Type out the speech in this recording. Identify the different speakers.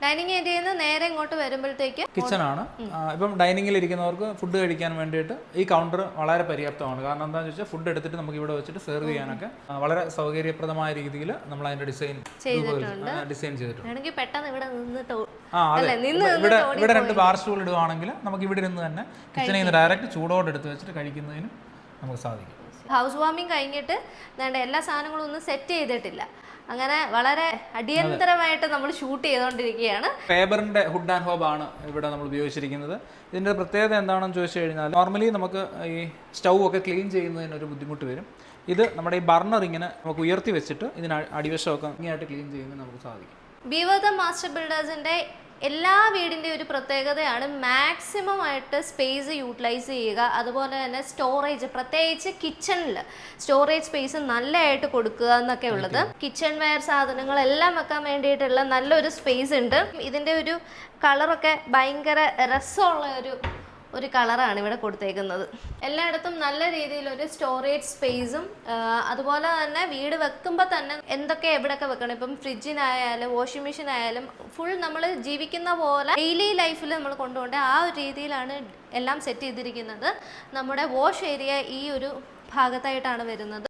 Speaker 1: Dining ഏരിയയിൽ നിന്ന് നേരെ ഇങ്ങോട്ട് വരുമ്പോഴത്തേക്ക്
Speaker 2: കിച്ചൺ ആണ്. ഇപ്പം ഡൈനിങ്ങിൽ ഇരിക്കുന്നവർക്ക് ഫുഡ് കഴിക്കാൻ വേണ്ടിയിട്ട് ഈ കൗണ്ടർ വളരെ പര്യാപ്തമാണ്. കാരണം എന്താണെന്ന് വെച്ചാൽ ഫുഡ് എടുത്തിട്ട് നമുക്ക് ഇവിടെ വെച്ചിട്ട് സെർവ് ചെയ്യാനൊക്കെ വളരെ സൗകര്യപ്രദമായ രീതിയിൽ നമ്മൾ അതിന്റെ ഡിസൈൻ ചെയ്തിട്ടുണ്ട്.
Speaker 1: പെട്ടെന്ന് ഇവിടെ
Speaker 2: ഇവിടെ 2 ബാർ സ്റ്റൂൾ ഇടുവാണെങ്കിൽ നമുക്ക് ഇവിടെ നിന്ന് തന്നെ കിച്ചണിൽ നിന്ന് ഡയറക്റ്റ് ചൂടോടെ എടുത്ത് വെച്ചിട്ട് കഴിക്കുന്നതിനും നമുക്ക് സാധിക്കും.
Speaker 1: ഹൗസ് വാമിങ് കഴിഞ്ഞിട്ട് എല്ലാ സാധനങ്ങളും ഒന്നും സെറ്റ് ചെയ്തിട്ടില്ല. അങ്ങനെ വളരെ അടിയന്തരമായിട്ട് നമ്മൾ ഷൂട്ട് ചെയ്തുകൊണ്ടിരിക്കുകയാണ്.
Speaker 2: ഫേബറിന്റെ ഹുഡ് ആൻഡ് ഹോബ് ആണ് ഇവിടെ നമ്മൾ ഉപയോഗിച്ചിരിക്കുന്നത്. ഇതിന്റെ പ്രത്യേകത എന്താണെന്ന് ചോദിച്ചു കഴിഞ്ഞാൽ നോർമലി നമുക്ക് ഈ സ്റ്റൗ ഒക്കെ ക്ലീൻ ചെയ്യുന്നതിന് ഒരു ബുദ്ധിമുട്ട് വരും. ഇത് നമ്മുടെ ഈ ബർണർ ഇങ്ങനെ നമുക്ക് ഉയർത്തി വെച്ചിട്ട് ഇതിന് അടിവശമൊക്കെ ഇങ്ങനെയായിട്ട് ക്ലീൻ ചെയ്യുന്നത് നമുക്ക് സാധിക്കും.
Speaker 1: ബീവർ മാസ്റ്റർ ബിൽഡേഴ്സിന്റെ എല്ലാ വീടിൻ്റെ ഒരു പ്രത്യേകതയാണ് മാക്സിമം ആയിട്ട് സ്പേസ് യൂട്ടിലൈസ് ചെയ്യുക. അതുപോലെ തന്നെ സ്റ്റോറേജ്, പ്രത്യേകിച്ച് കിച്ചണിൽ സ്റ്റോറേജ് സ്പേസ് നല്ലതായിട്ട് കൊടുക്കുക എന്നൊക്കെ ഉള്ളത്. കിച്ചൺ വെയർ സാധനങ്ങളെല്ലാം വെക്കാൻ വേണ്ടിയിട്ടുള്ള നല്ലൊരു സ്പേസ് ഉണ്ട്. ഇതിൻ്റെ ഒരു കളറൊക്കെ ഭയങ്കര രസമുള്ള ഒരു കളറാണ് ഇവിടെ കൊടുത്തേക്കുന്നത്. എല്ലായിടത്തും നല്ല രീതിയിലൊരു സ്റ്റോറേജ് സ്പേസും അതുപോലെ തന്നെ വീട് വെക്കുമ്പോൾ തന്നെ എന്തൊക്കെ എവിടെയൊക്കെ വെക്കണം, ഇപ്പം ഫ്രിഡ്ജിനായാലും വാഷിംഗ് മെഷീൻ ആയാലും ഫുൾ നമ്മൾ ജീവിക്കുന്ന പോലെ ഡെയിലി ലൈഫിൽ നമ്മൾ കൊണ്ടുപോകേണ്ട ആ ഒരു രീതിയിലാണ് എല്ലാം സെറ്റ് ചെയ്തിരിക്കുന്നത്. നമ്മുടെ വാഷ് ഏരിയ ഈ ഒരു ഭാഗത്തായിട്ടാണ് വരുന്നത്.